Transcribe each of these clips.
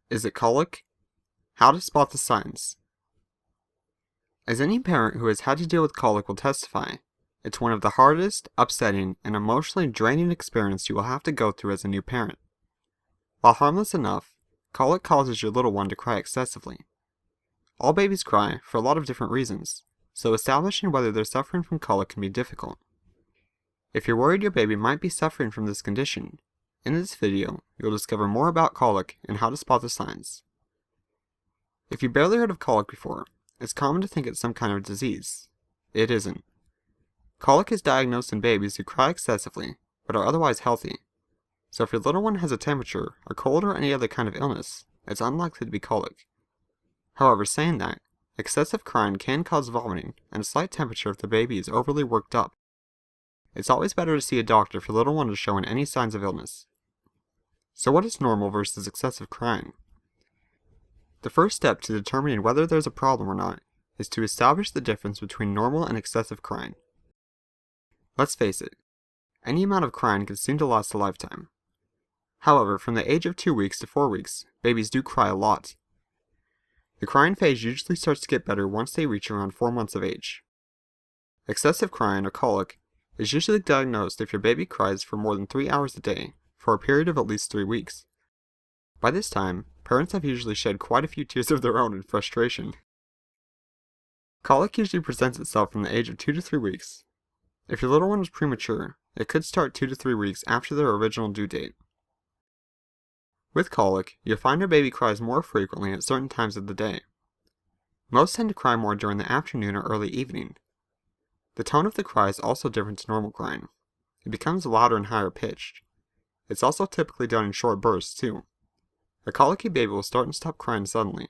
Is it colic? How to spot the signs. As any parent who has had to deal with colic will testify, it's one of the hardest, upsetting, and emotionally draining experiences you will have to go through as a new parent. While harmless enough, colic causes your little one to cry excessively. All babies cry for a lot of different reasons, so establishing whether they're suffering from colic can be difficult. If you're worried your baby might be suffering from this condition, in this video, you'll discover more about colic and how to spot the signs. If you've barely heard of colic before, it's common to think it's some kind of disease. It isn't. Colic is diagnosed in babies who cry excessively, but are otherwise healthy. So if your little one has a temperature, a cold, or any other kind of illness, it's unlikely to be colic. However, saying that, excessive crying can cause vomiting and a slight temperature if the baby is overly worked up. It's always better to see a doctor if your little one is showing any signs of illness. So what is normal versus excessive crying? The first step to determining whether there's a problem or not is to establish the difference between normal and excessive crying. Let's face it, any amount of crying can seem to last a lifetime. However, from the age of 2 weeks to 4 weeks, babies do cry a lot. The crying phase usually starts to get better once they reach around 4 months of age. Excessive crying, or colic, is usually diagnosed if your baby cries for more than 3 hours a day, for a period of at least 3 weeks. By this time, parents have usually shed quite a few tears of their own in frustration. Colic usually presents itself from the age of 2 to 3 weeks. If your little one is premature, it could start 2 to 3 weeks after their original due date. With colic, you'll find your baby cries more frequently at certain times of the day. Most tend to cry more during the afternoon or early evening. The tone of the cry is also different to normal crying. It becomes louder and higher pitched. It's also typically done in short bursts too. A colicky baby will start and stop crying suddenly.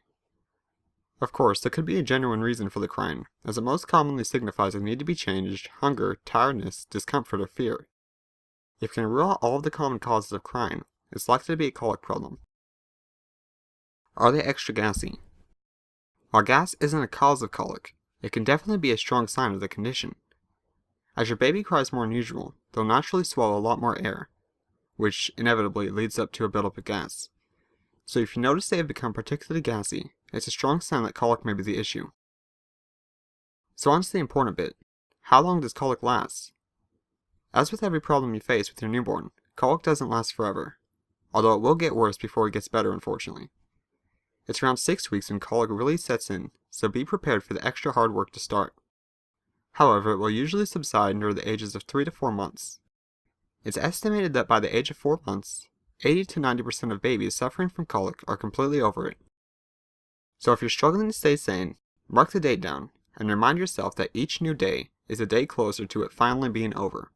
Of course, there could be a genuine reason for the crying, as it most commonly signifies a need to be changed, hunger, tiredness, discomfort, or fear. If you can rule out all of the common causes of crying, it's likely to be a colic problem. Are they extra gassy? While gas isn't a cause of colic, it can definitely be a strong sign of the condition. As your baby cries more than usual, they'll naturally swallow a lot more air, which inevitably leads up to a buildup of gas. So if you notice they have become particularly gassy, it's a strong sign that colic may be the issue. So on to the important bit. How long does colic last? As with every problem you face with your newborn, colic doesn't last forever, although it will get worse before it gets better, unfortunately. It's around 6 weeks when colic really sets in, so be prepared for the extra hard work to start. However, it will usually subside near the ages of 3 to 4 months. It's estimated that by the age of 4 months, 80 to 90% of babies suffering from colic are completely over it. So if you're struggling to stay sane, mark the date down and remind yourself that each new day is a day closer to it finally being over.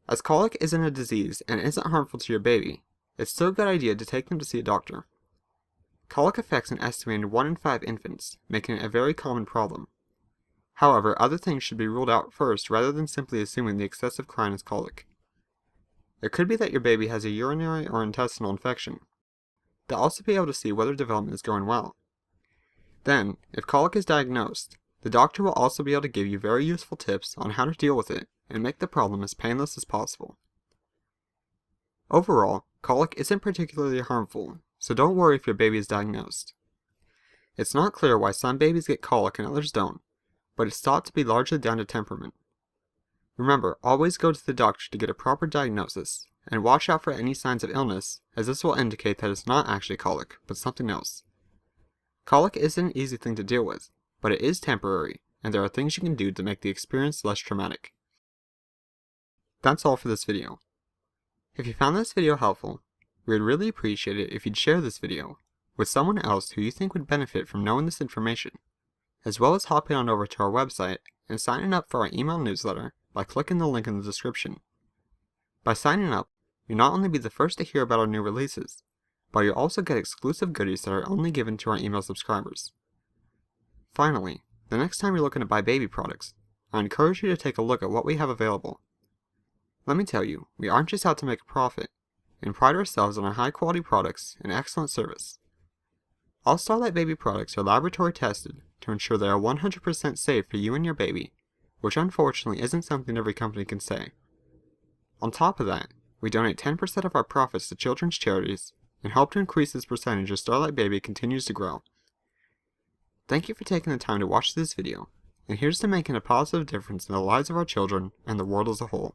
As colic isn't a disease and isn't harmful to your baby, it's still a good idea to take them to see a doctor. Colic affects an estimated 1 in 5 infants, making it a very common problem. However, other things should be ruled out first rather than simply assuming the excessive crying is colic. It could be that your baby has a urinary or intestinal infection. They'll also be able to see whether development is going well. Then, if colic is diagnosed, the doctor will also be able to give you very useful tips on how to deal with it and make the problem as painless as possible. Overall, colic isn't particularly harmful, so don't worry if your baby is diagnosed. It's not clear why some babies get colic and others don't, but it's thought to be largely down to temperament. Remember, always go to the doctor to get a proper diagnosis, and watch out for any signs of illness, as this will indicate that it's not actually colic, but something else. Colic isn't an easy thing to deal with, but it is temporary, and there are things you can do to make the experience less traumatic. That's all for this video. If you found this video helpful, we would really appreciate it if you'd share this video with someone else who you think would benefit from knowing this information, as well as hopping on over to our website and signing up for our email newsletter by clicking the link in the description. By signing up, you'll not only be the first to hear about our new releases, but you'll also get exclusive goodies that are only given to our email subscribers. Finally, the next time you're looking to buy baby products, I encourage you to take a look at what we have available. Let me tell you, we aren't just out to make a profit, and pride ourselves on our high quality products and excellent service. All Starlight Baby products are laboratory tested to ensure they are 100% safe for you and your baby, which unfortunately isn't something every company can say. On top of that, we donate 10% of our profits to children's charities and help to increase this percentage as Starlight Baby continues to grow. Thank you for taking the time to watch this video, and here's to making a positive difference in the lives of our children and the world as a whole.